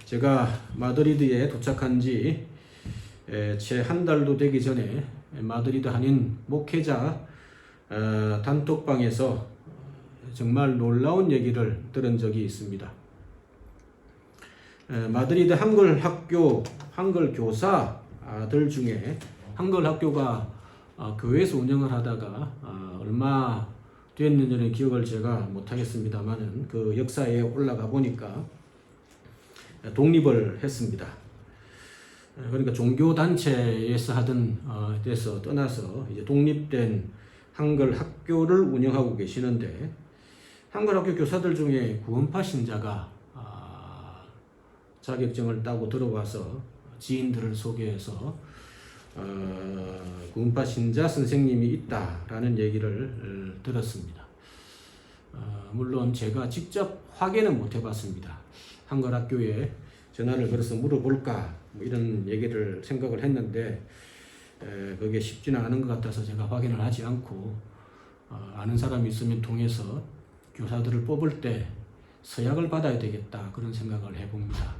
제가 마드리드에 도착한 지 채 한 달도 되기 전에 마드리드 한인 목회자 단톡방에서 정말 놀라운 얘기를 들은 적이 있습니다. 마드리드 한글 학교 한글 교사들 중에 한글 학교가 교회에서 운영을 하다가 얼마 됐는지는 기억을 제가 못하겠습니다만은 그 역사에 올라가 보니까 독립을 했습니다. 그러니까 종교 단체에서 하던 데서 떠나서 이제 독립된 한글 학교를 운영하고 계시는데, 한글 학교 교사들 중에 구원파 신자가 자격증을 따고 들어와서 지인들을 소개해서 구원파 신자 선생님이 있다라는 얘기를 들었습니다. 물론 제가 직접 확인은 못 해봤습니다. 한글 학교에 전화를 걸어서 물어볼까 뭐 이런 얘기를 생각을 했는데 그게 쉽지는 않은 것 같아서 제가 확인을 하지 않고 아는 사람이 있으면 통해서 교사들을 뽑을 때 서약을 받아야 되겠다 그런 생각을 해봅니다.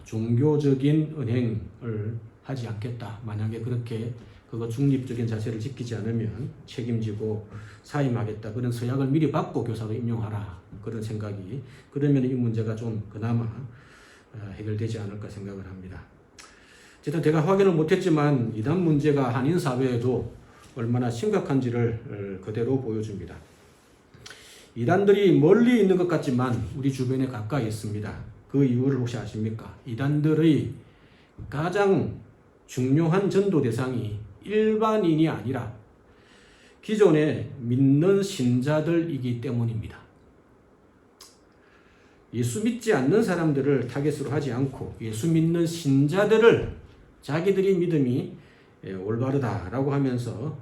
종교적인 은행을 하지 않겠다. 만약에 그렇게 그거 중립적인 자세를 지키지 않으면 책임지고 사임하겠다. 그런 서약을 미리 받고 교사로 임용하라. 그런 생각이, 그러면 이 문제가 좀 그나마 해결되지 않을까 생각을 합니다. 어쨌든 제가 확인을 못했지만 이단 문제가 한인 사회에도 얼마나 심각한지를 그대로 보여줍니다. 이단들이 멀리 있는 것 같지만 우리 주변에 가까이 있습니다. 그 이유를 혹시 아십니까? 이단들의 가장 중요한 전도 대상이 일반인이 아니라 기존에 믿는 신자들이기 때문입니다. 예수 믿지 않는 사람들을 타겟으로 하지 않고 예수 믿는 신자들을 자기들이 믿음이 올바르다라고 하면서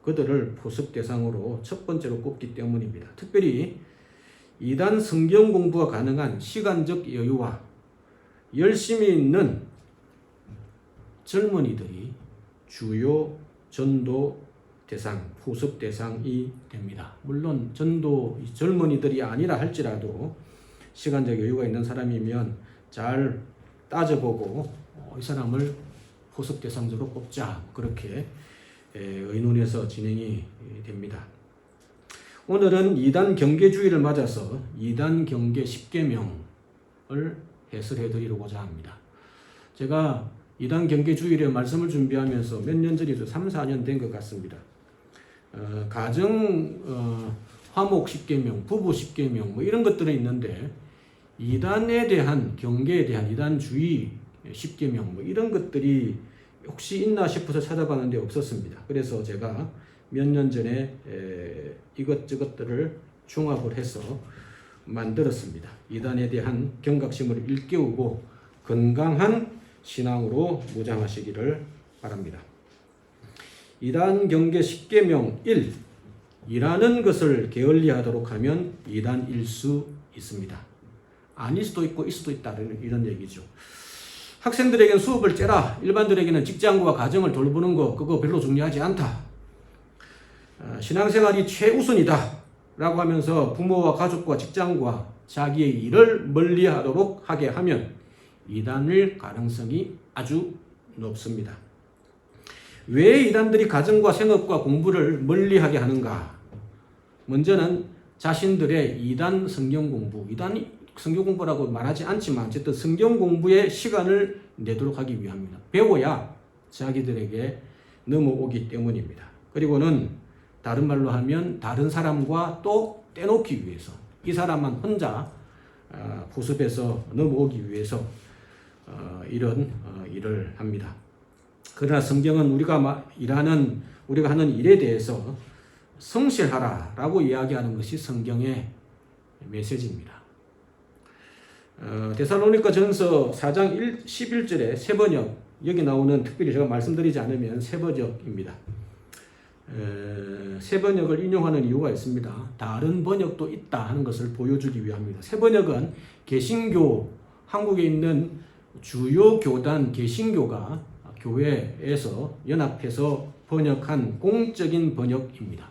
그들을 포섭 대상으로 첫 번째로 꼽기 때문입니다. 특별히 이단 성경 공부가 가능한 시간적 여유와 열심히 있는 젊은이들이 주요 전도 대상, 포섭 대상이 됩니다. 물론 전도 젊은이들이 아니라 할지라도 시간적 여유가 있는 사람이면 잘 따져보고 이 사람을 포섭 대상자로 뽑자, 그렇게 의논해서 진행이 됩니다. 오늘은 이단 경계주의를 맞아서 이단 경계 10계명을 해설해 드리고자 합니다. 제가 이단 경계주의의 말씀을 준비하면서 몇 년 전이죠. 3, 4년 된 것 같습니다. 가정 화목 10계명, 부부 10계명 뭐 이런 것들은 있는데 이단에 대한 경계에 대한 이단주의 10계명 뭐 이런 것들이 혹시 있나 싶어서 찾아봤는데 없었습니다. 그래서 제가 몇 년 전에 이것저것들을 종합을 해서 만들었습니다. 이단에 대한 경각심을 일깨우고 건강한 신앙으로 무장하시기를 바랍니다. 이단 경계 10계명 1. 일하는 것을 게을리하도록 하면 이단일 수 있습니다. 아닐 수도 있고 있을 수도 있다, 이런 얘기죠. 학생들에게는 수업을 째라. 일반들에게는 직장과 가정을 돌보는 거 그거 별로 중요하지 않다. 신앙생활이 최우선이다 라고 하면서 부모와 가족과 직장과 자기의 일을 멀리하도록 하게 하면 이단일 가능성이 아주 높습니다. 왜 이단들이 가정과 생업과 공부를 멀리하게 하는가? 먼저는 자신들의 이단 성경 공부, 이단 성경 공부라고 말하지 않지만 어쨌든 성경 공부에 시간을 내도록 하기 위함입니다. 배워야 자기들에게 넘어오기 때문입니다. 그리고는 다른 말로 하면 다른 사람과 또 떼놓기 위해서, 이 사람만 혼자 포섭해서 넘어오기 위해서 이런 일을 합니다. 그러나 성경은 우리가 하는 일에 대해서 성실하라라고 이야기하는 것이 성경의 메시지입니다. 데살로니가 전서 4장 11절에 새 번역, 여기 나오는 특별히 제가 말씀드리지 않으면 새 번역입니다. 새 번역을 인용하는 이유가 있습니다. 다른 번역도 있다 하는 것을 보여주기 위함입니다. 새 번역은 개신교, 한국에 있는 주요 교단 개신교가 교회에서 연합해서 번역한 공적인 번역입니다.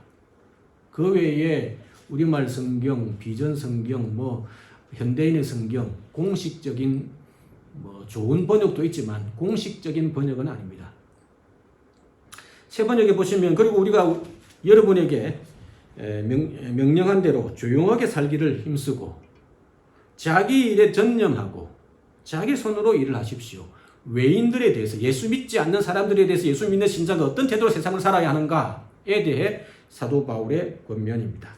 그 외에 우리말 성경, 비전 성경, 현대인의 성경 공식적인 좋은 번역도 있지만 공식적인 번역은 아닙니다. 새 번역에 보시면 그리고 우리가 여러분에게 명령한 대로 조용하게 살기를 힘쓰고 자기 일에 전념하고 자기 손으로 일을 하십시오. 외인들에 대해서 예수 믿지 않는 사람들에 대해서 예수 믿는 신자가 어떤 태도로 세상을 살아야 하는가에 대해 사도 바울의 권면입니다.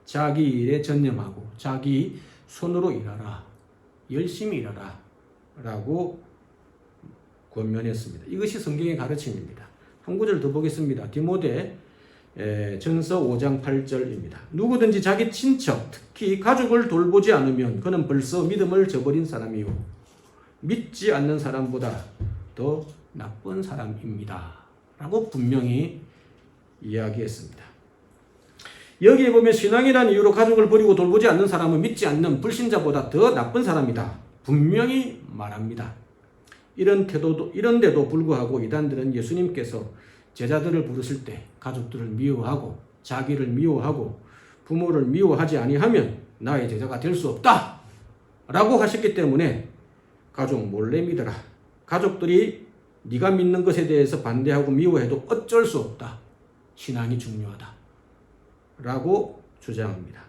자기 일에 전념하고 자기 손으로 일하라. 열심히 일하라. 라고 권면했습니다. 이것이 성경의 가르침입니다. 한 구절 더 보겠습니다. 디모데 전서 5장 8절입니다. 누구든지 자기 친척, 특히 가족을 돌보지 않으면 그는 벌써 믿음을 저버린 사람이요 믿지 않는 사람보다 더 나쁜 사람입니다. 라고 분명히 이야기했습니다. 여기에 보면 신앙이라는 이유로 가족을 버리고 돌보지 않는 사람은 믿지 않는 불신자보다 더 나쁜 사람이다. 분명히 말합니다. 이런데도 불구하고 이단들은 예수님께서 제자들을 부르실 때 가족들을 미워하고 자기를 미워하고 부모를 미워하지 아니하면 나의 제자가 될 수 없다 라고 하셨기 때문에 가족 몰래 믿어라. 가족들이 네가 믿는 것에 대해서 반대하고 미워해도 어쩔 수 없다. 신앙이 중요하다 라고 주장합니다.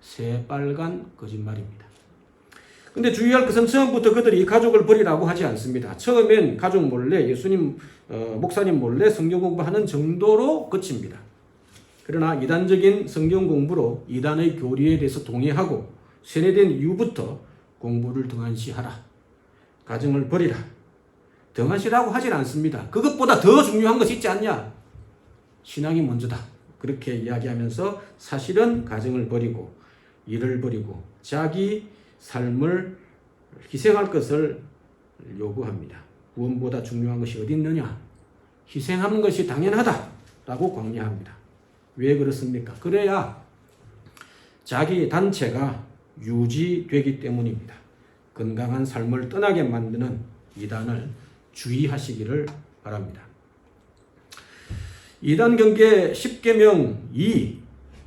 새빨간 거짓말입니다. 근데 주의할 것은 처음부터 그들이 가족을 버리라고 하지 않습니다. 처음엔 가족 몰래 예수님 목사님 몰래 성경 공부하는 정도로 그칩니다. 그러나 이단적인 성경 공부로 이단의 교리에 대해서 동의하고 세뇌된 이후부터 공부를 등한시하라. 가정을 버리라. 등한시라고 하진 않습니다. 그것보다 더 중요한 것이 있지 않냐? 신앙이 먼저다. 그렇게 이야기하면서 사실은 가정을 버리고 일을 버리고 자기 삶을 희생할 것을 요구합니다. 구원보다 중요한 것이 어디 있느냐? 희생하는 것이 당연하다라고 광야합니다. 왜 그렇습니까? 그래야 자기 단체가 유지되기 때문입니다. 건강한 삶을 떠나게 만드는 이단을 주의하시기를 바랍니다. 이단 경계 10계명 2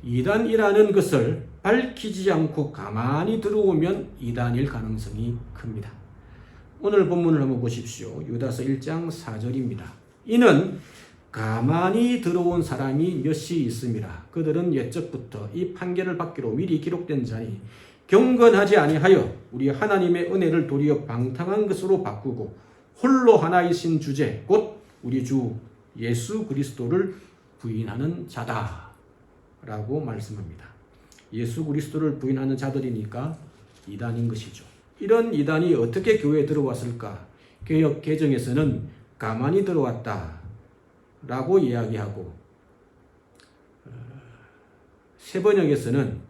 이단이라는 것을 밝히지 않고 가만히 들어오면 이단일 가능성이 큽니다. 오늘 본문을 한번 보십시오. 유다서 1장 4절입니다. 이는 가만히 들어온 사람이 몇이 있음이라. 그들은 옛적부터 이 판결을 받기로 미리 기록된 자니 경건하지 아니하여 우리 하나님의 은혜를 도리어 방탕한 것으로 바꾸고 홀로 하나이신 주제 곧 우리 주 예수 그리스도를 부인하는 자다 라고 말씀합니다. 예수 그리스도를 부인하는 자들이니까 이단인 것이죠. 이런 이단이 어떻게 교회에 들어왔을까? 개역 개정에서는 가만히 들어왔다 라고 이야기하고 세번역에서는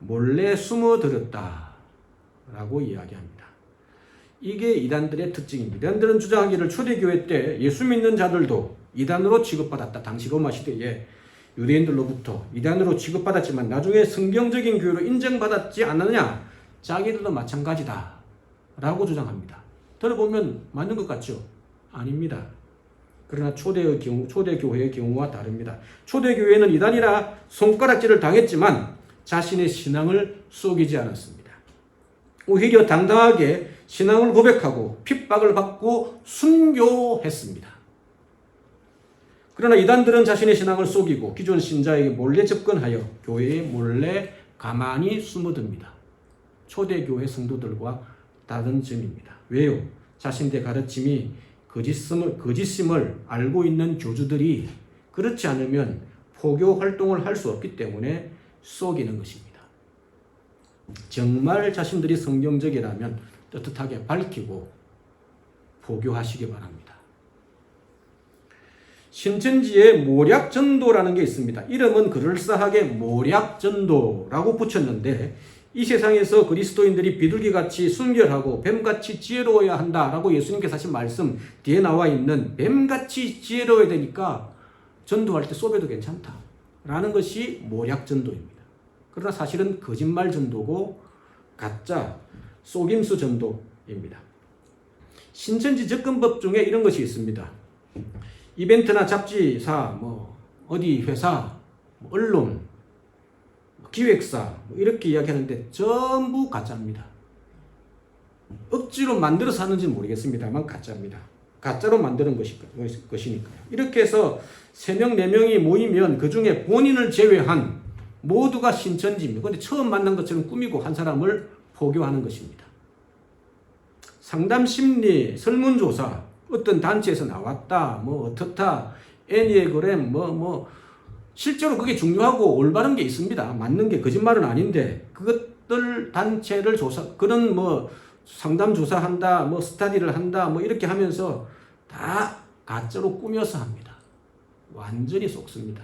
몰래 숨어들었다 라고 이야기합니다. 이게 이단들의 특징입니다. 이단들은 주장하기를 초대교회 때 예수 믿는 자들도 이단으로 취급받았다. 당시 로마 시대에 유대인들로부터 이단으로 취급받았지만 나중에 성경적인 교회로 인정받았지 않느냐? 자기들도 마찬가지다 라고 주장합니다. 들어보면 맞는 것 같죠? 아닙니다. 그러나 초대교회의 경우와 다릅니다. 초대교회는 이단이라 손가락질을 당했지만 자신의 신앙을 속이지 않았습니다. 오히려 당당하게 신앙을 고백하고 핍박을 받고 순교했습니다. 그러나 이단들은 자신의 신앙을 속이고 기존 신자에게 몰래 접근하여 교회에 몰래 가만히 숨어듭니다. 초대교회 성도들과 다른 점입니다. 왜요? 자신의 가르침이 거짓임을 알고 있는 교주들이 그렇지 않으면 포교 활동을 할 수 없기 때문에 속이는 것입니다. 정말 자신들이 성경적이라면 떳떳하게 밝히고 포교하시기 바랍니다. 신천지에 모략전도라는 게 있습니다. 이름은 그럴싸하게 모략전도라고 붙였는데 이 세상에서 그리스도인들이 비둘기같이 순결하고 뱀같이 지혜로워야 한다라고 예수님께서 하신 말씀 뒤에 나와 있는 뱀같이 지혜로워야 되니까 전도할 때 쏘배도 괜찮다라는 것이 모략전도입니다. 그러나 사실은 거짓말 전도고 가짜 속임수 전도입니다. 신천지 접근법 중에 이런 것이 있습니다. 이벤트나 잡지사, 어디 회사, 언론, 기획사 뭐 이렇게 이야기하는데 전부 가짜입니다. 억지로 만들어서 하는지는 모르겠습니다만 가짜입니다. 가짜로 만드는 것이니까요. 이렇게 해서 3명, 4명이 모이면 그 중에 본인을 제외한 모두가 신천지입니다. 그런데 처음 만난 것처럼 꾸미고 한 사람을 포교하는 것입니다. 상담심리, 설문조사, 어떤 단체에서 나왔다, 뭐 어떻다, 애니그램, 실제로 그게 중요하고 올바른 게 있습니다. 맞는 게 거짓말은 아닌데 그것들 단체를 그런 상담 조사한다, 스터디를 한다, 이렇게 하면서 다 가짜로 꾸며서 합니다. 완전히 속습니다.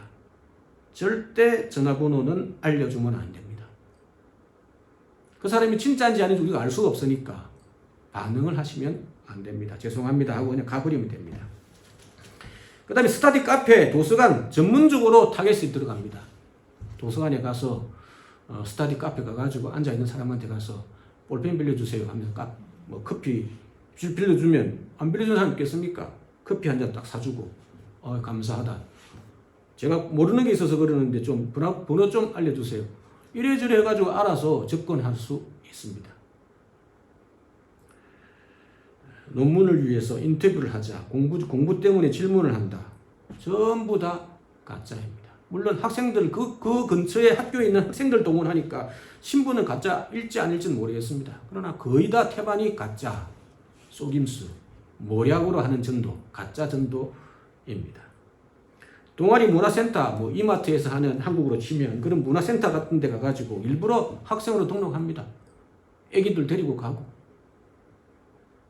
절대 전화번호는 알려주면 안 됩니다. 그 사람이 진짜인지 아닌지 우리가 알 수가 없으니까 반응을 하시면 안 됩니다. 죄송합니다 하고 그냥 가버리면 됩니다. 그 다음에 스터디 카페, 도서관 전문적으로 타겟이 들어갑니다. 도서관에 가서 스터디 카페 가가지고 앉아있는 사람한테 가서 볼펜 빌려주세요 하면서 커피 빌려주면 안 빌려주는 사람 있겠습니까? 커피 한 잔 딱 사주고 감사하다. 제가 모르는 게 있어서 그러는데 좀 번호 좀 알려주세요. 이래저래 해가지고 알아서 접근할 수 있습니다. 논문을 위해서 인터뷰를 하자. 공부 때문에 질문을 한다. 전부 다 가짜입니다. 물론 학생들, 그 근처에 학교에 있는 학생들 동원하니까 신분은 가짜일지 아닐지는 모르겠습니다. 그러나 거의 다 태반이 가짜, 속임수, 모략으로 하는 전도, 가짜 전도입니다. 동아리 문화센터, 이마트에서 하는 한국으로 치면 그런 문화센터 같은 데 가가지고 일부러 학생으로 등록합니다. 애기들 데리고 가고.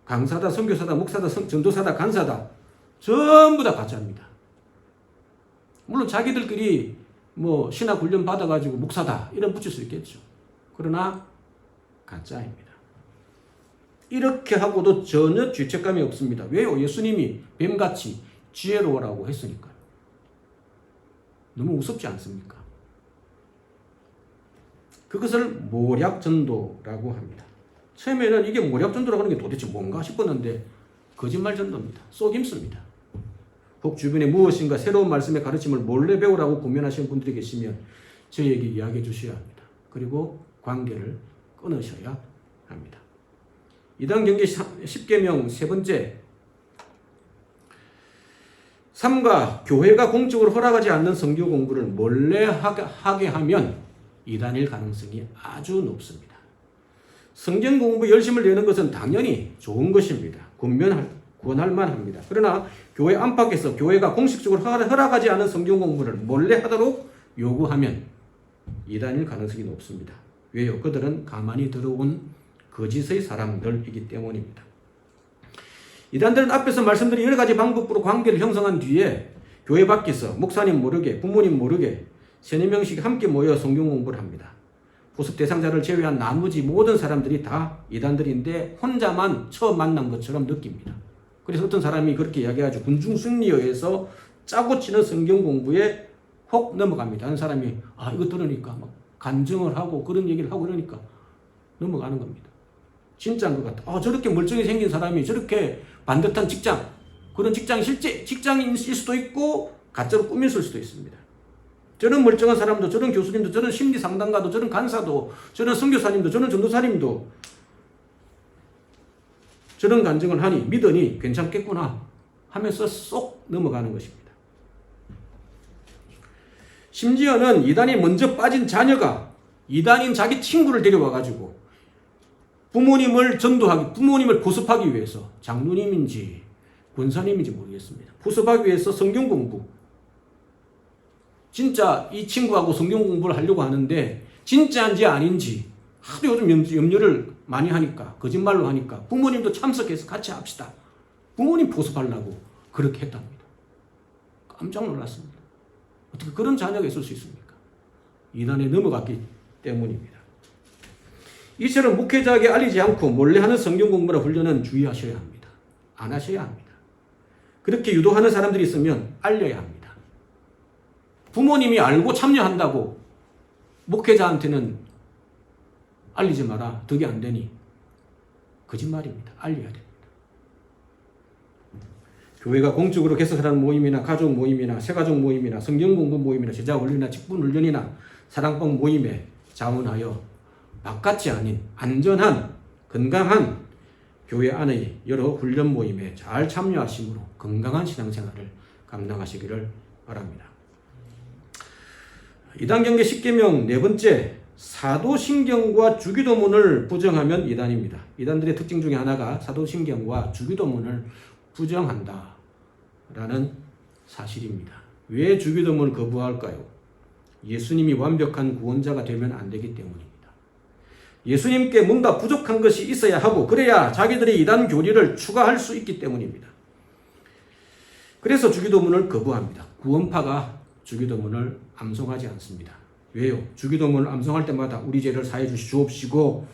강사다, 선교사다, 목사다, 전도사다, 간사다 전부 다 가짜입니다. 물론 자기들끼리 신학 훈련 받아가지고 목사다 이런 붙일 수 있겠죠. 그러나 가짜입니다. 이렇게 하고도 전혀 죄책감이 없습니다. 왜요? 예수님이 뱀같이 지혜로워라고 했으니까요. 너무 우습지 않습니까? 그것을 모략전도라고 합니다. 처음에는 이게 모략전도라고 하는 게 도대체 뭔가 싶었는데 거짓말 전도입니다. 속임수입니다. 혹 주변에 무엇인가 새로운 말씀의 가르침을 몰래 배우라고 고민하시는 분들이 계시면 저희에게 이야기해 주셔야 합니다. 그리고 관계를 끊으셔야 합니다. 이단 경계 10계명 세 번째, 삼가 교회가 공적으로 허락하지 않는 성경 공부를 몰래 하게 하면 이단일 가능성이 아주 높습니다. 성경 공부 열심을 내는 것은 당연히 좋은 것입니다. 권할 만합니다. 그러나 교회 안팎에서 교회가 공식적으로 허락하지 않은 성경 공부를 몰래 하도록 요구하면 이단일 가능성이 높습니다. 왜요? 그들은 가만히 들어온 거짓의 사람들이기 때문입니다. 이단들은 앞에서 말씀드린 여러 가지 방법으로 관계를 형성한 뒤에 교회 밖에서 목사님 모르게, 부모님 모르게 3-4명씩 함께 모여 성경 공부를 합니다. 보습 대상자를 제외한 나머지 모든 사람들이 다 이단들인데 혼자만 처음 만난 것처럼 느낍니다. 그래서 어떤 사람이 그렇게 이야기하죠. 군중승리여에서 짜고 치는 성경 공부에 혹 넘어갑니다. 한 사람이 이거 들으니까 막 간증을 하고 그런 얘기를 하고 그러니까 넘어가는 겁니다. 진짜인 것 같아. 저렇게 멀쩡히 생긴 사람이 저렇게 반듯한 직장, 그런 직장이 실제 직장인일 수도 있고 가짜로 꾸몄을 수도 있습니다. 저런 멀쩡한 사람도, 저런 교수님도, 저런 심리상담가도, 저런 간사도, 저런 선교사님도, 저런 전도사님도 저런 간증을 하니 믿으니 괜찮겠구나 하면서 쏙 넘어가는 것입니다. 심지어는 이단에 먼저 빠진 자녀가 이단인 자기 친구를 데려와가지고 부모님을 부모님을 보습하기 위해서 장로님인지 권사님인지 모르겠습니다. 보습하기 위해서 성경 공부. 진짜 이 친구하고 성경 공부를 하려고 하는데 진짜인지 아닌지 하도 요즘 염려를 많이 하니까 거짓말로 하니까 부모님도 참석해서 같이 합시다. 부모님 보습하려고 그렇게 했답니다. 깜짝 놀랐습니다. 어떻게 그런 자녀가 있을 수 있습니까? 이단에 넘어갔기 때문입니다. 이처럼 목회자에게 알리지 않고 몰래 하는 성경 공부나 훈련은 주의하셔야 합니다. 안 하셔야 합니다. 그렇게 유도하는 사람들이 있으면 알려야 합니다. 부모님이 알고 참여한다고 목회자한테는 알리지 마라. 덕이 안 되니. 거짓말입니다. 알려야 됩니다. 교회가 공적으로 개설하는 모임이나 가족 모임이나 새가족 모임이나 성경 공부 모임이나 제자 훈련이나 직분 훈련이나 사랑방 모임에 자문하여 바깥이 아닌 안전한 건강한 교회 안의 여러 훈련 모임에 잘 참여하심으로 건강한 신앙생활을 감당하시기를 바랍니다. 이단 경계 10계명 네 번째, 사도신경과 주기도문을 부정하면 이단입니다. 이단들의 특징 중에 하나가 사도신경과 주기도문을 부정한다 라는 사실입니다. 왜 주기도문을 거부할까요? 예수님이 완벽한 구원자가 되면 안 되기 때문입니다. 예수님께 뭔가 부족한 것이 있어야 하고 그래야 자기들이 이단 교리를 추가할 수 있기 때문입니다. 그래서 주기도문을 거부합니다. 구원파가 주기도문을 암송하지 않습니다. 왜요? 주기도문을 암송할 때마다 우리 죄를 사해 주시옵시고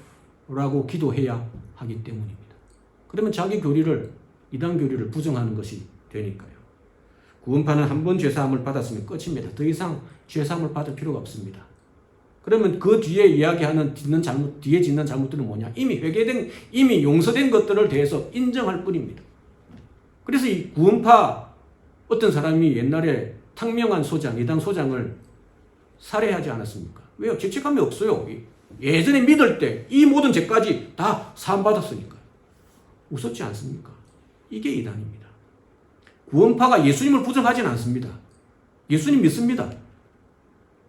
라고 기도해야 하기 때문입니다. 그러면 자기 교리를, 이단 교리를 부정하는 것이 되니까요. 구원파는 한 번 죄사함을 받았으면 끝입니다. 더 이상 죄사함을 받을 필요가 없습니다. 그러면 그 뒤에 이야기하는 뒤에 짓는 잘못들은 뭐냐? 이미 회개된, 이미 용서된 것들을 대해서 인정할 뿐입니다. 그래서 이 구원파 어떤 사람이 옛날에 탕명한 소장, 이단 소장을 살해하지 않았습니까? 왜요? 죄책감이 없어요. 예전에 믿을 때 이 모든 죄까지 다 사함받았으니까. 웃었지 않습니까? 이게 이단입니다. 구원파가 예수님을 부정하지는 않습니다. 예수님 믿습니다.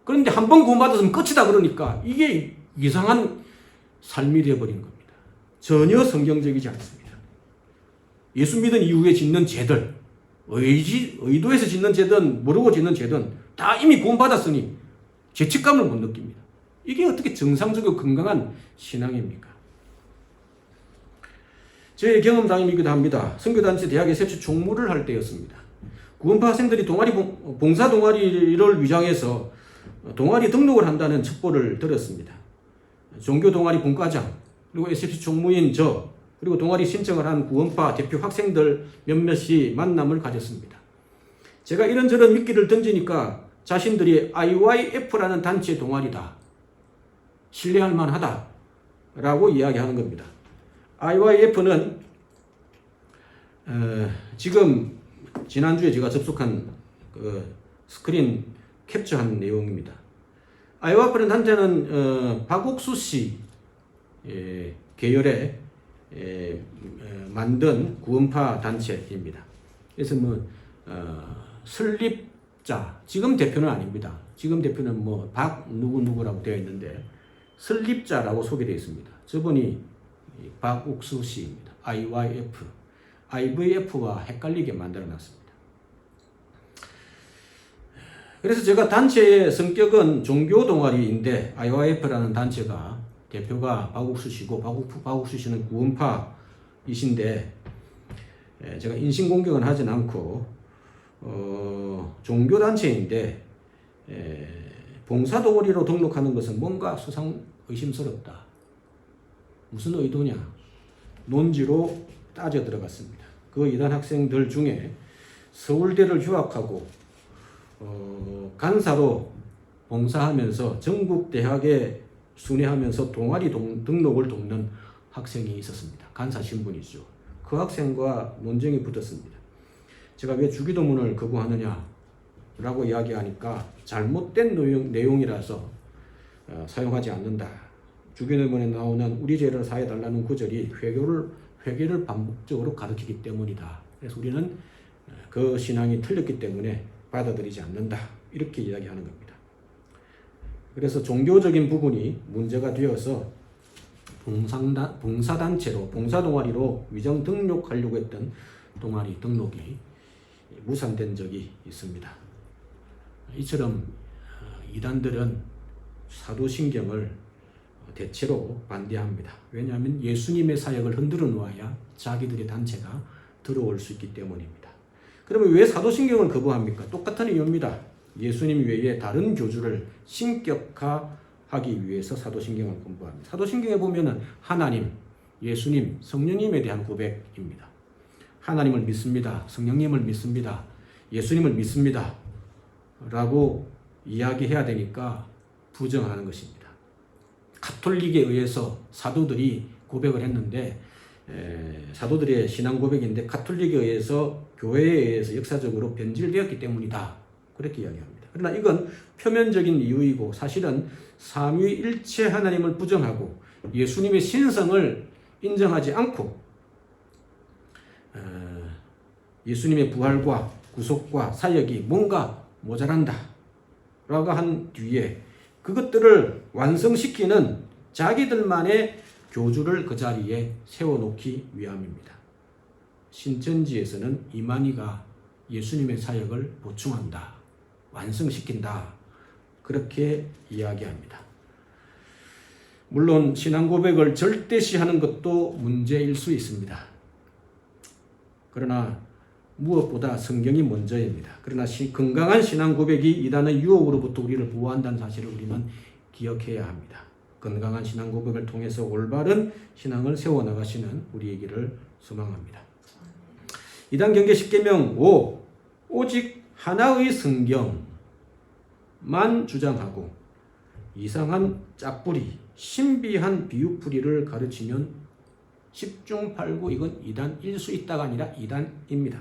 그런데 한 번 구원받았으면 끝이다 그러니까 이게 이상한 삶이 되어버린 겁니다. 전혀 성경적이지 않습니다. 예수 믿은 이후에 짓는 죄들, 의도해서 짓는 죄든 모르고 짓는 죄든 다 이미 구원받았으니 죄책감을 못 느낍니다. 이게 어떻게 정상적이고 건강한 신앙입니까? 저의 경험담이기도 합니다. 선교단체 대학에 새치 총무를 할 때였습니다. 구원파 학생들이 봉사 동아리를 위장해서 동아리 등록을 한다는 첩보를 들었습니다. 종교 동아리 분과장, 그리고 SFC 총무인 저, 그리고 동아리 신청을 한 구원파 대표 학생들 몇몇이 만남을 가졌습니다. 제가 이런저런 미끼를 던지니까 자신들이 IYF라는 단체 동아리다, 신뢰할 만하다 라고 이야기하는 겁니다. IYF는 지금 지난주에 제가 접속한 스크린 캡처한 내용입니다. IYF라는 단체는 박옥수 씨 계열의 만든 구원파 단체입니다. 그래서 설립자, 지금 대표는 아닙니다. 지금 대표는 박 누구누구라고 되어 있는데 설립자라고 소개되어 있습니다. 저분이 박옥수 씨입니다. IYF, IVF와 헷갈리게 만들어 놨습니다. 그래서 제가 단체의 성격은 종교 동아리인데 IYF라는 단체가 대표가 박옥수 씨고 박옥수 씨는 구원파이신데 제가 인신공격은 하진 않고 종교단체인데 봉사동아리로 등록하는 것은 뭔가 의심스럽다. 무슨 의도냐? 논지로 따져 들어갔습니다. 그 이단 학생들 중에 서울대를 휴학하고 간사로 봉사하면서 전국 대학에 순회하면서 동아리 등록을 돕는 학생이 있었습니다. 간사 신분이죠. 그 학생과 논쟁이 붙었습니다. 제가 왜 주기도문을 거부하느냐 라고 이야기하니까 잘못된 내용이라서 사용하지 않는다. 주기도문에 나오는 우리 죄를 사해달라는 구절이 회개를 반복적으로 가르치기 때문이다. 그래서 우리는 그 신앙이 틀렸기 때문에 받아들이지 않는다. 이렇게 이야기하는 겁니다. 그래서 종교적인 부분이 문제가 되어서 봉사단체로, 봉사동아리로 위정 등록하려고 했던 동아리 등록이 무산된 적이 있습니다. 이처럼 이단들은 사도신경을 대체로 반대합니다. 왜냐하면 예수님의 사역을 흔들어 놓아야 자기들의 단체가 들어올 수 있기 때문입니다. 그러면 왜 사도신경을 거부합니까? 똑같은 이유입니다. 예수님 외에 다른 교주를 신격화하기 위해서 사도신경을 공부합니다. 사도신경에 보면은 하나님, 예수님, 성령님에 대한 고백입니다. 하나님을 믿습니다. 성령님을 믿습니다. 예수님을 믿습니다. 라고 이야기해야 되니까 부정하는 것입니다. 가톨릭에 의해서 사도들이 고백을 했는데 사도들의 신앙 고백인데 가톨릭에 의해서 교회에 의해서 역사적으로 변질되었기 때문이다. 그렇게 이야기합니다. 그러나 이건 표면적인 이유이고 사실은 삼위일체 하나님을 부정하고 예수님의 신성을 인정하지 않고 예수님의 부활과 구속과 사역이 뭔가 모자란다 라고 한 뒤에 그것들을 완성시키는 자기들만의 교주를 그 자리에 세워놓기 위함입니다. 신천지에서는 이만희가 예수님의 사역을 보충한다, 완성시킨다, 그렇게 이야기합니다. 물론 신앙 고백을 절대시하는 것도 문제일 수 있습니다. 그러나 무엇보다 성경이 먼저입니다. 그러나 건강한 신앙 고백이 이단의 유혹으로부터 우리를 보호한다는 사실을 우리는 기억해야 합니다. 건강한 신앙 고백을 통해서 올바른 신앙을 세워나가시는 우리이기를 소망합니다. 이단 경계 10계명 5. 오직 하나의 성경만 주장하고 이상한 짝부리, 신비한 비유풀이를 가르치면 10중 8구 이건 이단일 수 있다가 아니라 이단입니다.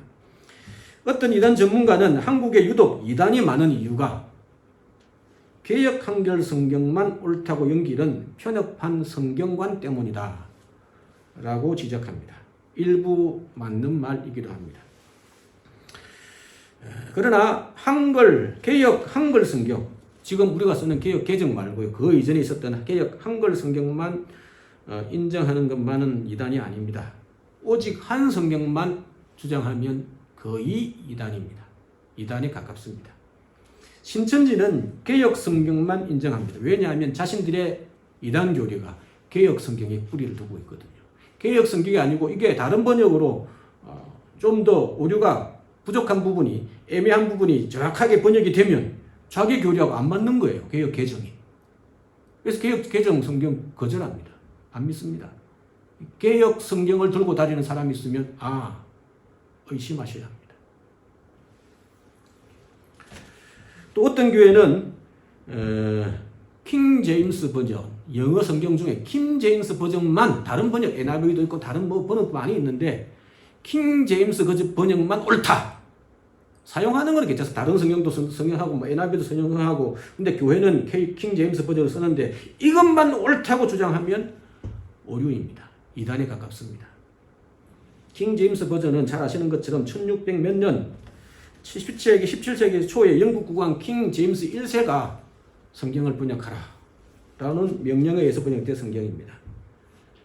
어떤 이단 전문가는 한국에 유독 이단이 많은 이유가 개역 한결 성경만 옳다고 연기는 편협한 성경관 때문이다 라고 지적합니다. 일부 맞는 말이기도 합니다. 그러나 개역 한글 성경, 지금 우리가 쓰는 개역 개정 말고요, 그 이전에 있었던 개역 한글 성경만 인정하는 것만은 이단이 아닙니다. 오직 한 성경만 주장하면 거의 이단입니다. 이단에 가깝습니다. 신천지는 개역 성경만 인정합니다. 왜냐하면 자신들의 이단 교리가 개역 성경에 뿌리를 두고 있거든요. 개역 성경이 아니고 이게 다른 번역으로 좀 더 오류가 부족한 부분이, 애매한 부분이 정확하게 번역이 되면 자기 교리하고 안 맞는 거예요. 개역 개정이. 그래서 개역 개정 성경 거절합니다. 안 믿습니다. 개역 성경을 들고 다니는 사람이 있으면 의심하셔야 합니다. 또 어떤 교회는 킹 제임스 버전, 영어 성경 중에 킹 제임스 버전만, 다른 번역 NIV도 있고 다른 번역 많이 있는데 킹 제임스 그 번역만 옳다. 사용하는 건 괜찮아요. 다른 성경도 성경하고 NIV도 성경하고, 근데 교회는 킹 제임스 버전을 쓰는데 이것만 옳다고 주장하면 오류입니다. 이단에 가깝습니다. 킹 제임스 버전은 잘 아시는 것처럼 1600 몇 년 17세기 초에 영국 국왕 킹 제임스 1세가 성경을 번역하라 라는 명령에 의해서 번역된 성경입니다.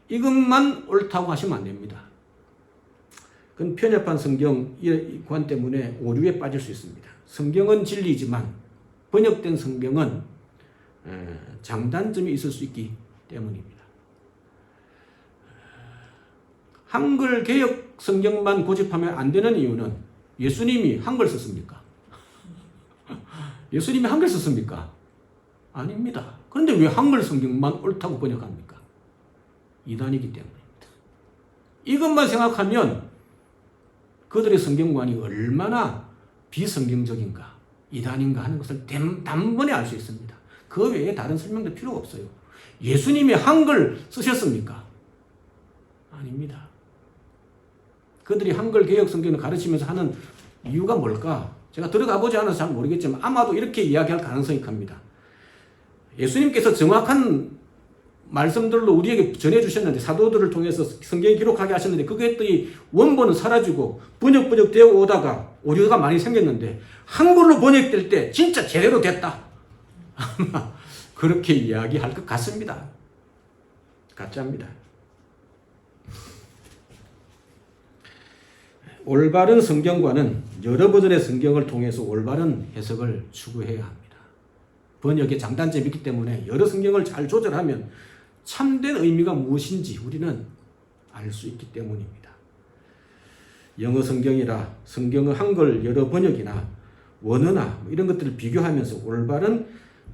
이것만 옳다고 하시면 안 됩니다. 그건 편협한 성경관 때문에 오류에 빠질 수 있습니다. 성경은 진리지만 번역된 성경은 장단점이 있을 수 있기 때문입니다. 한글 개역 성경만 고집하면 안 되는 이유는 예수님이 한글 썼습니까? 예수님이 한글 썼습니까? 아닙니다. 그런데 왜 한글 성경만 옳다고 번역합니까? 이단이기 때문입니다. 이것만 생각하면 그들의 성경관이 얼마나 비성경적인가, 이단인가 하는 것을 단번에 알 수 있습니다. 그 외에 다른 설명도 필요가 없어요. 예수님이 한글 쓰셨습니까? 아닙니다. 그들이 한글 개역 성경을 가르치면서 하는 이유가 뭘까? 제가 들어가 보지 않아서 잘 모르겠지만 아마도 이렇게 이야기할 가능성이 큽니다. 예수님께서 정확한 말씀들로 우리에게 전해주셨는데, 사도들을 통해서 성경에 기록하게 하셨는데 그것들이 원본은 사라지고 번역되어 오다가 오류가 많이 생겼는데 한글로 번역될 때 진짜 제대로 됐다. 아마 그렇게 이야기할 것 같습니다. 가짜입니다. 올바른 성경과는 여러 버전의 성경을 통해서 올바른 해석을 추구해야 합니다. 번역의 장단점이 있기 때문에 여러 성경을 잘 조절하면 참된 의미가 무엇인지 우리는 알 수 있기 때문입니다. 영어 성경이라 성경의 한글 여러 번역이나 원어나 이런 것들을 비교하면서 올바른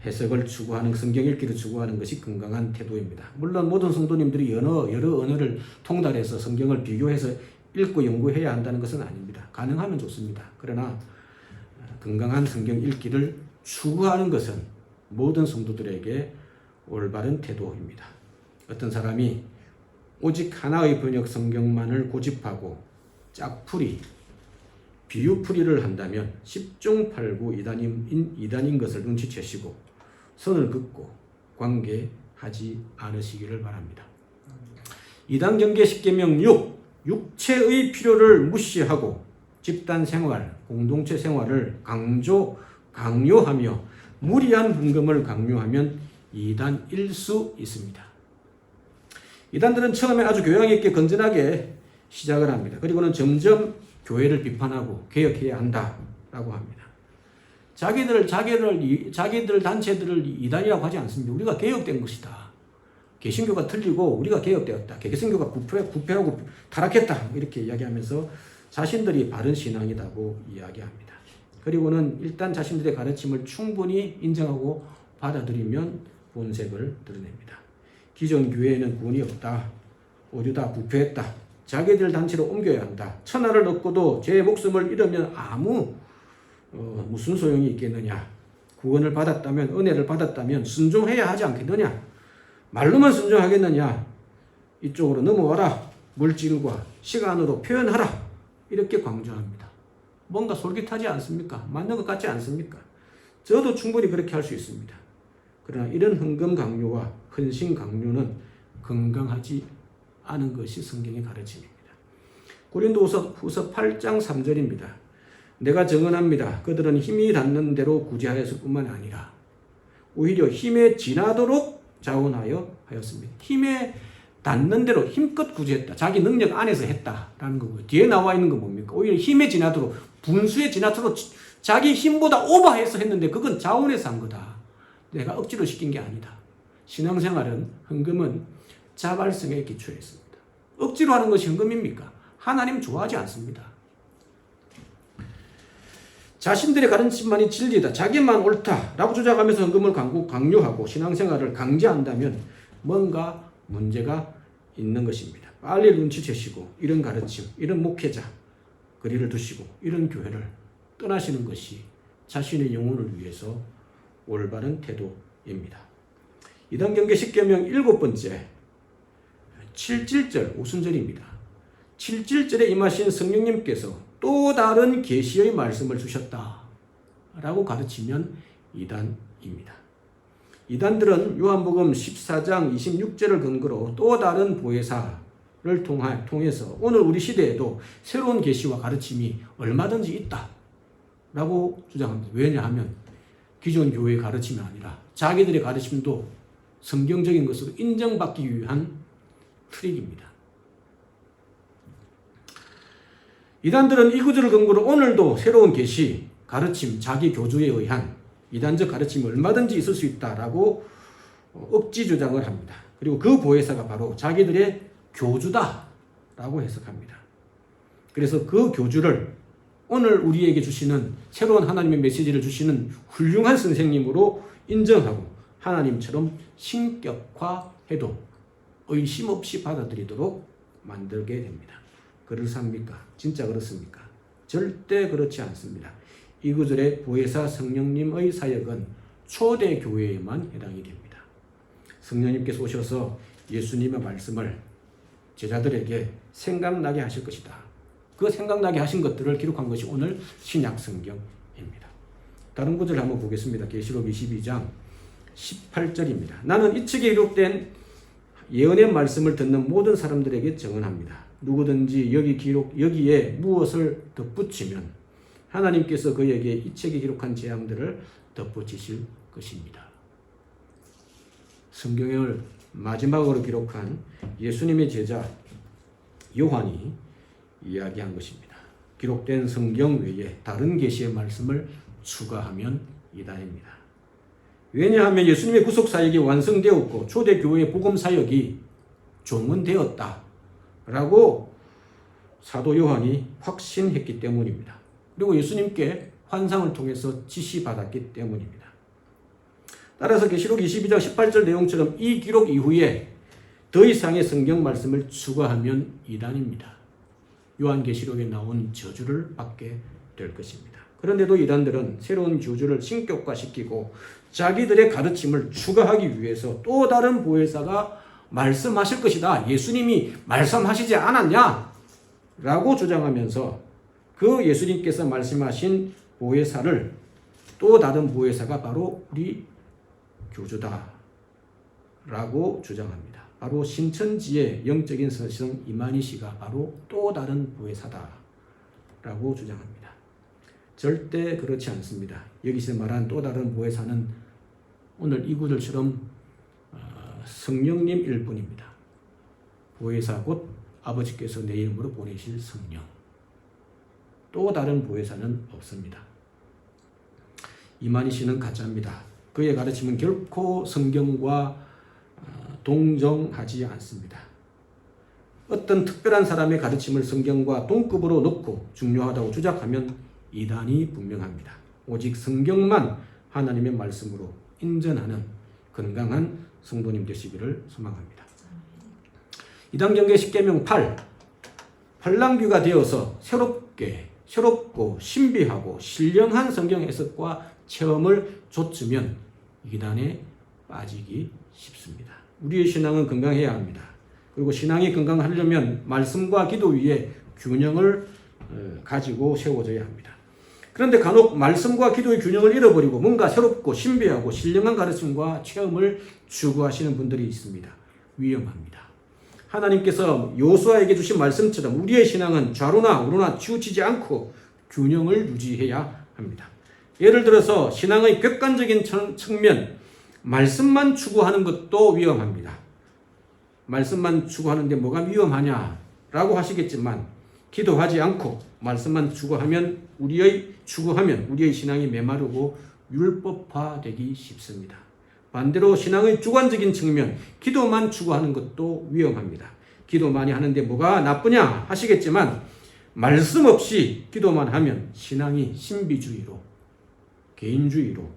해석을 추구하는, 성경 읽기를 추구하는 것이 건강한 태도입니다. 물론 모든 성도님들이 여러 언어를 통달해서 성경을 비교해서 읽고 연구해야 한다는 것은 아닙니다. 가능하면 좋습니다. 그러나 건강한 성경 읽기를 추구하는 것은 모든 성도들에게 올바른 태도입니다. 어떤 사람이 오직 하나의 번역 성경만을 고집하고 짝풀이, 비유풀이를 한다면 10중 8구 이단인 것을 눈치채시고 선을 긋고 관계하지 않으시기를 바랍니다. 이단 경계 10계명 6. 육체의 필요를 무시하고 집단 생활, 공동체 생활을 강요하며 무리한 헌금을 강요하면 이단일 수 있습니다. 이단들은 처음에 아주 교양 있게 건전하게 시작을 합니다. 그리고는 점점 교회를 비판하고 개혁해야 한다라고 합니다. 자기들 단체들을 이단이라고 하지 않습니다. 우리가 개혁된 것이다. 개신교가 틀리고 우리가 개혁되었다. 개신교가 부패하고 타락했다. 이렇게 이야기하면서 자신들이 바른 신앙이라고 이야기합니다. 그리고는 일단 자신들의 가르침을 충분히 인정하고 받아들이면 본색을 드러냅니다. 기존 교회에는 구원이 없다. 오류다. 부패했다. 자기들 단체로 옮겨야 한다. 천하를 얻고도 제 목숨을 잃으면 무슨 소용이 있겠느냐. 구원을 받았다면, 은혜를 받았다면 순종해야 하지 않겠느냐. 말로만 순종하겠느냐. 이쪽으로 넘어와라. 물질과 시간으로 표현하라. 이렇게 강조합니다. 뭔가 솔깃하지 않습니까? 맞는 것 같지 않습니까? 저도 충분히 그렇게 할 수 있습니다. 그러나 이런 헌금 강요와 헌신 강요는 건강하지 않은 것이 성경의 가르침입니다. 고린도후서 8장 3절입니다. 내가 증언합니다. 그들은 힘이 닿는 대로 구제하였을 뿐만 아니라 오히려 힘에 지나도록 자원하여 하였습니다. 힘에 닿는 대로 힘껏 구제했다. 자기 능력 안에서 했다라는 거고요. 뒤에 나와 있는 건 뭡니까? 오히려 힘에 지나도록, 분수에 지나도록 자기 힘보다 오버해서 했는데 그건 자원에서 한 거다. 내가 억지로 시킨 게 아니다. 신앙생활은, 헌금은 자발성에 기초해 있습니다. 억지로 하는 것이 헌금입니까? 하나님 좋아하지 않습니다. 자신들의 가르침만이 진리다. 자기만 옳다라고 주장하면서 헌금을 강요하고 신앙생활을 강제한다면 뭔가 문제가 있는 것입니다. 빨리 눈치채시고 이런 가르침, 이런 목회자 거리를 두시고 이런 교회를 떠나시는 것이 자신의 영혼을 위해서 올바른 태도입니다. 이단 경계 10계명 7번째 7절 오순절입니다. 7절에 임하신 성령님께서 또 다른 계시의 말씀을 주셨다라고 가르치면 이단입니다. 이단들은 요한복음 14장 26절을 근거로 또 다른 보혜사를 통해서 오늘 우리 시대에도 새로운 계시와 가르침이 얼마든지 있다라고 주장합니다. 왜냐하면 기존 교회의 가르침이 아니라 자기들의 가르침도 성경적인 것으로 인정받기 위한 트릭입니다. 이단들은 이 구절을 근거로 오늘도 새로운 계시, 가르침, 자기 교주에 의한 이단적 가르침이 얼마든지 있을 수 있다라고 억지 주장을 합니다. 그리고 그 보혜사가 바로 자기들의 교주다라고 해석합니다. 그래서 그 교주를 오늘 우리에게 주시는 새로운 하나님의 메시지를 주시는 훌륭한 선생님으로 인정하고 하나님처럼 신격화해도 의심 없이 받아들이도록 만들게 됩니다. 그렇습니까? 진짜 그렇습니까? 절대 그렇지 않습니다. 이 구절의 보혜사 성령님의 사역은 초대 교회에만 해당이 됩니다. 성령님께서 오셔서 예수님의 말씀을 제자들에게 생각나게 하실 것이다. 그 생각나게 하신 것들을 기록한 것이 오늘 신약 성경입니다. 다른 구절 한번 보겠습니다. 계시록 22장 18절입니다. 나는 이 책에 기록된 예언의 말씀을 듣는 모든 사람들에게 증언합니다. 누구든지 여기에 무엇을 덧붙이면 하나님께서 그에게 이 책에 기록한 재앙들을 덧붙이실 것입니다. 성경을 마지막으로 기록한 예수님의 제자 요한이 이야기한 것입니다. 기록된 성경 외에 다른 계시의 말씀을 추가하면 이단입니다. 왜냐하면 예수님의 구속사역이 완성되었고 초대교회의 복음사역이 종언되었다 라고 사도 요한이 확신했기 때문입니다. 그리고 예수님께 환상을 통해서 지시받았기 때문입니다. 따라서 계시록 22장 18절 내용처럼 이 기록 이후에 더 이상의 성경 말씀을 추가하면 이단입니다. 요한계시록에 나온 저주를 받게 될 것입니다. 그런데도 이단들은 새로운 교주를 신격화시키고 자기들의 가르침을 추가하기 위해서 또 다른 보혜사가 말씀하실 것이다. 예수님이 말씀하시지 않았냐? 라고 주장하면서 그 예수님께서 말씀하신 보혜사를 또 다른 보혜사가 바로 우리 교주다 라고 주장합니다. 바로 신천지의 영적인 스승 이만희 씨가 바로 또 다른 보혜사다 라고 주장합니다. 절대 그렇지 않습니다. 여기서 말한 또 다른 보혜사는 오늘 이 구절처럼 성령님일 뿐입니다. 보혜사 곧 아버지께서 내 이름으로 보내실 성령. 또 다른 보혜사는 없습니다. 이만희 씨는 가짜입니다. 그의 가르침은 결코 성경과 동정하지 않습니다. 어떤 특별한 사람의 가르침을 성경과 동급으로 놓고 중요하다고 주장하면 이단이 분명합니다. 오직 성경만 하나님의 말씀으로 인정하는 건강한 성도님 되시기를 소망합니다. 이단 경계 10계명 8. 팔랑귀가 되어서 새롭고 신비하고 신령한 성경 해석과 체험을 좇으면 이단에 빠지기 쉽습니다. 우리의 신앙은 건강해야 합니다. 그리고 신앙이 건강하려면 말씀과 기도 위에 균형을 가지고 세워져야 합니다. 그런데 간혹 말씀과 기도의 균형을 잃어버리고 뭔가 새롭고 신비하고 신령한 가르침과 체험을 추구하시는 분들이 있습니다. 위험합니다. 하나님께서 요수아에게 주신 말씀처럼 우리의 신앙은 좌로나 우로나 치우치지 않고 균형을 유지해야 합니다. 예를 들어서 신앙의 객관적인 측면, 말씀만 추구하는 것도 위험합니다. 말씀만 추구하는데 뭐가 위험하냐라고 하시겠지만 기도하지 않고 말씀만 추구하면 우리의 신앙이 메마르고 율법화되기 쉽습니다. 반대로 신앙의 주관적인 측면, 기도만 추구하는 것도 위험합니다. 기도 많이 하는데 뭐가 나쁘냐 하시겠지만 말씀 없이 기도만 하면 신앙이 신비주의로, 개인주의로,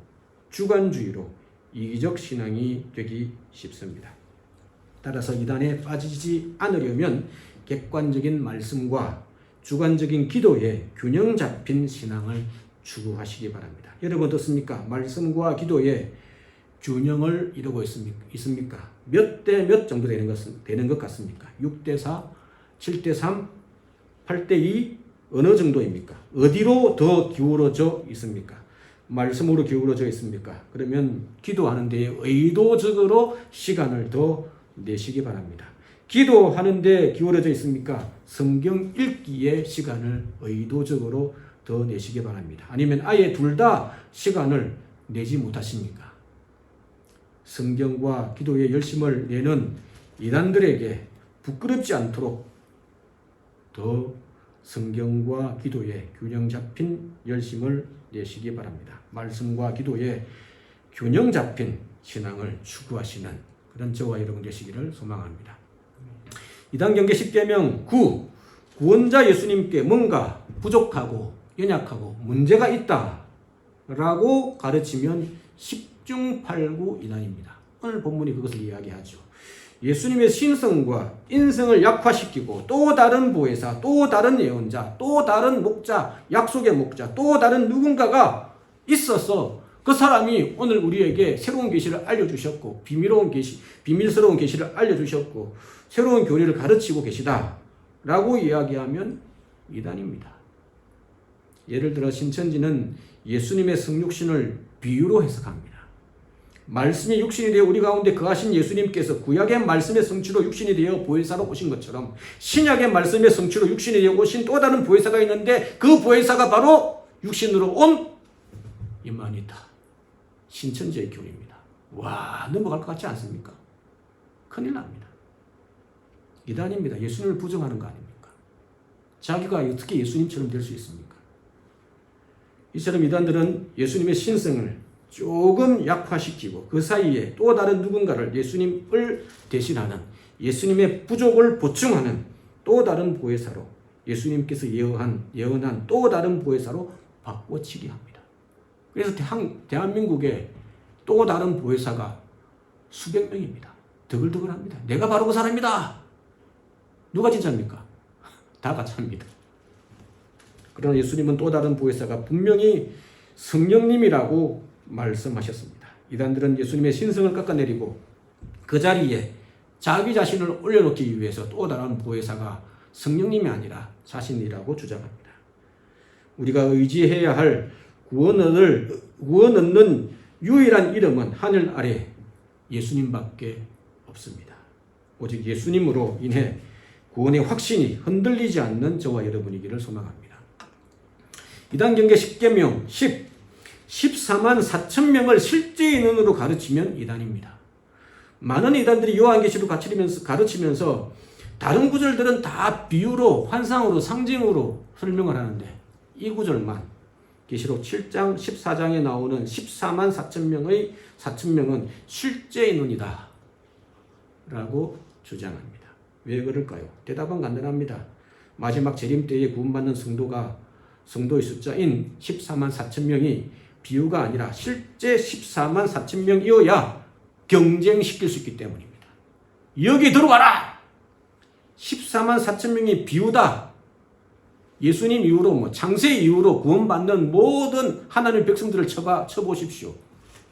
주관주의로 이기적 신앙이 되기 쉽습니다. 따라서 이단에 빠지지 않으려면 객관적인 말씀과 주관적인 기도에 균형 잡힌 신앙을 추구하시기 바랍니다. 여러분 어떻습니까? 말씀과 기도에 균형을 이루고 있습니까? 몇 대 몇 정도 되는 것 같습니까? 6대 4, 7대 3, 8대 2 어느 정도입니까? 어디로 더 기울어져 있습니까? 말씀으로 기울어져 있습니까? 그러면 기도하는 데 의도적으로 시간을 더 내시기 바랍니다. 기도하는 데 기울어져 있습니까? 성경 읽기에 시간을 의도적으로 더 내시기 바랍니다. 아니면 아예 둘 다 시간을 내지 못하십니까? 성경과 기도에 열심을 내는 이단들에게 부끄럽지 않도록 더 성경과 기도에 균형 잡힌 열심을 내시기 바랍니다. 말씀과 기도에 균형 잡힌 신앙을 추구하시는 그런 저와 여러분 되시기를 소망합니다. 이단 경계 10계명 9. 구원자 예수님께 뭔가 부족하고 연약하고 문제가 있다라고 가르치면 10중 8구 이단입니다. 오늘 본문이 그것을 이야기하죠. 예수님의 신성과 인성을 약화시키고 또 다른 보혜사, 또 다른 예언자, 또 다른 목자, 약속의 목자, 또 다른 누군가가 있어서 그 사람이 오늘 우리에게 새로운 계시를 알려주셨고 비밀스러운 계시를 알려주셨고 새로운 교리를 가르치고 계시다라고 이야기하면 이단입니다. 예를 들어 신천지는 예수님의 성육신을 비유로 해석합니다. 말씀이 육신이 되어 우리 가운데 거하신 예수님께서 구약의 말씀의 성취로 육신이 되어 보혜사로 오신 것처럼 신약의 말씀의 성취로 육신이 되어 오신 또 다른 보혜사가 있는데 그 보혜사가 바로 육신으로 온 이만희다. 신천지의 교리입니다. 와, 넘어갈 것 같지 않습니까? 큰일 납니다. 이단입니다. 예수님을 부정하는 거 아닙니까? 자기가 어떻게 예수님처럼 될 수 있습니까? 이처럼 이단들은 예수님의 신성을 조금 약화시키고 그 사이에 또 다른 누군가를 예수님을 대신하는 예수님의 부족을 보충하는 또 다른 보혜사로 예수님께서 예언한 또 다른 보혜사로 바꿔치기 합니다. 그래서 대한민국에 또 다른 보혜사가 수백 명입니다. 드글드글합니다. 내가 바로 그 사람이다. 누가 진짜입니까? 다 가짜입니다. 그러나 예수님은 또 다른 보혜사가 분명히 성령님이라고 말씀하셨습니다. 이단들은 예수님의 신성을 깎아내리고 그 자리에 자기 자신을 올려놓기 위해서 또 다른 보혜사가 성령님이 아니라 자신이라고 주장합니다. 우리가 의지해야 할 구원 얻는 유일한 이름은 하늘 아래 예수님밖에 없습니다. 오직 예수님으로 인해 구원의 확신이 흔들리지 않는 저와 여러분이기를 소망합니다. 이단 경계 10계명 14만 4천 명을 실제 인원으로 가르치면 이단입니다. 많은 이단들이 요한계시록 가르치면서 다른 구절들은 다 비유로, 환상으로, 상징으로 설명을 하는데 이 구절만 계시록 7장 14장에 나오는 14만 4천 명은 실제 인원이다 라고 주장합니다. 왜 그럴까요? 대답은 간단합니다. 마지막 재림 때에 구원받는 성도의 숫자인 14만 4천 명이 비유가 아니라 실제 14만 4천 명이어야 경쟁시킬 수 있기 때문입니다. 여기 들어와라! 14만 4천 명이 비유다. 예수님 이후로 창세 이후로 구원받는 모든 하나님의 백성들을 쳐보십시오.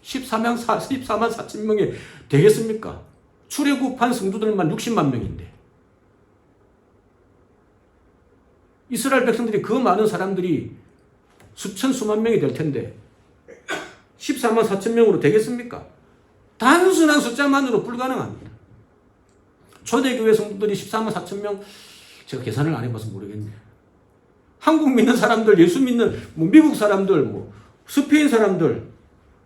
14만 4천 명이 되겠습니까? 출애굽한 성도들만 60만 명인데 이스라엘 백성들이 그 많은 사람들이 수천 수만 명이 될 텐데 14만 4천 명으로 되겠습니까? 단순한 숫자만으로 불가능합니다. 초대교회 성도들이 14만 4천 명, 제가 계산을 안 해봐서 모르겠네요. 한국 믿는 사람들, 예수 믿는 미국 사람들, 스페인 사람들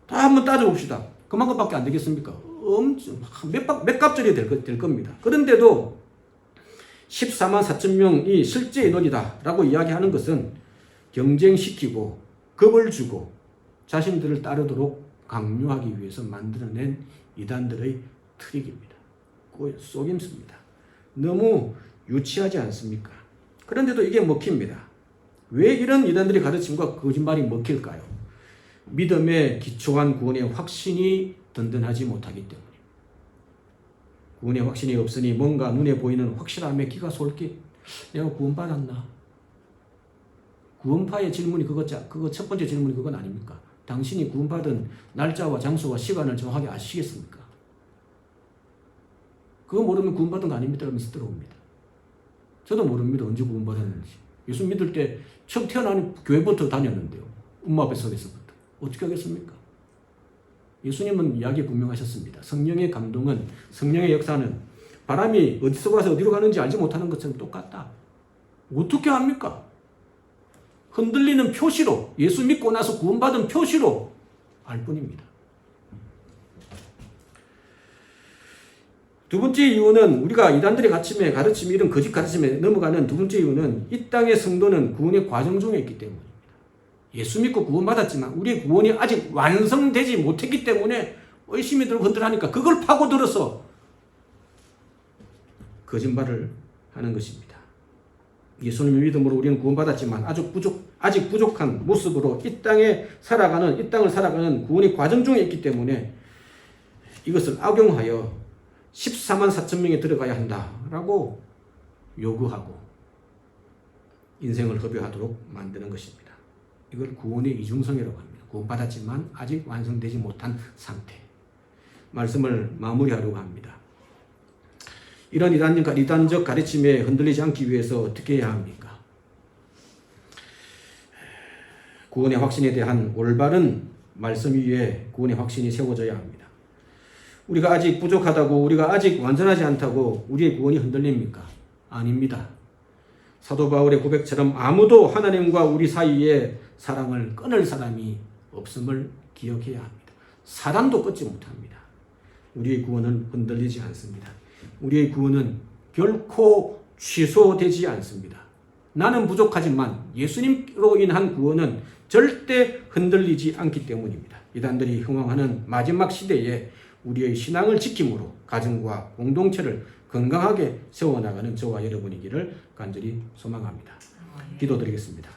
다 한번 따져봅시다. 그만큼밖에 안 되겠습니까? 엄청 몇 갑절이 될 겁니다. 그런데도 14만 4천 명이 실제 인원이다 라고 이야기하는 것은 경쟁시키고 겁을 주고 자신들을 따르도록 강요하기 위해서 만들어낸 이단들의 트릭입니다. 속임수입니다. 너무 유치하지 않습니까? 그런데도 이게 먹힙니다. 왜 이런 이단들의 가르침과 거짓말이 먹힐까요? 믿음에 기초한 구원의 확신이 든든하지 못하기 때문입니다. 구원의 확신이 없으니 뭔가 눈에 보이는 확실함에 기가 솔깃. 내가 구원받았나? 구원파의 질문이 그거 첫 번째 질문이 그건 아닙니까? 당신이 구원받은 날짜와 장소와 시간을 정확하게 아시겠습니까? 그거 모르면 구원받은 거 아닙니까? 라면서 들어옵니다. 저도 모릅니다. 언제 구원받았는지. 예수 믿을 때 처음 태어나는 교회부터 다녔는데요. 엄마 뱃속에서부터. 어떻게 하겠습니까? 예수님은 이야기 분명하셨습니다. 성령의 감동은, 성령의 역사는 바람이 어디서 가서 어디로 가는지 알지 못하는 것처럼 똑같다. 어떻게 합니까? 흔들리는 표시로, 예수 믿고 나서 구원받은 표시로 알 뿐입니다. 두 번째 이유는 우리가 이단들의 가르침, 이런 거짓 가르침에 넘어가는 두 번째 이유는 이 땅의 성도는 구원의 과정 중에 있기 때문입니다. 예수 믿고 구원받았지만 우리의 구원이 아직 완성되지 못했기 때문에 의심이 들고 흔들하니까 그걸 파고들어서 거짓말을 하는 것입니다. 예수님의 믿음으로 우리는 구원받았지만 아직 부족한 모습으로 이 땅을 살아가는 구원의 과정 중에 있기 때문에 이것을 악용하여 14만 4천 명에 들어가야 한다라고 요구하고 인생을 허비하도록 만드는 것입니다. 이걸 구원의 이중성이라고 합니다. 구원받았지만 아직 완성되지 못한 상태. 말씀을 마무리하려고 합니다. 이런 이단적 가르침에 흔들리지 않기 위해서 어떻게 해야 합니까? 구원의 확신에 대한 올바른 말씀 위에 구원의 확신이 세워져야 합니다. 우리가 아직 부족하다고, 우리가 아직 완전하지 않다고 우리의 구원이 흔들립니까? 아닙니다. 사도 바울의 고백처럼 아무도 하나님과 우리 사이에 사랑을 끊을 사람이 없음을 기억해야 합니다. 사랑도 끊지 못합니다. 우리의 구원은 흔들리지 않습니다. 우리의 구원은 결코 취소되지 않습니다. 나는 부족하지만 예수님으로 인한 구원은 절대 흔들리지 않기 때문입니다. 이단들이 흥황하는 마지막 시대에 우리의 신앙을 지킴으로 가정과 공동체를 건강하게 세워나가는 저와 여러분이기를 간절히 소망합니다. 기도드리겠습니다.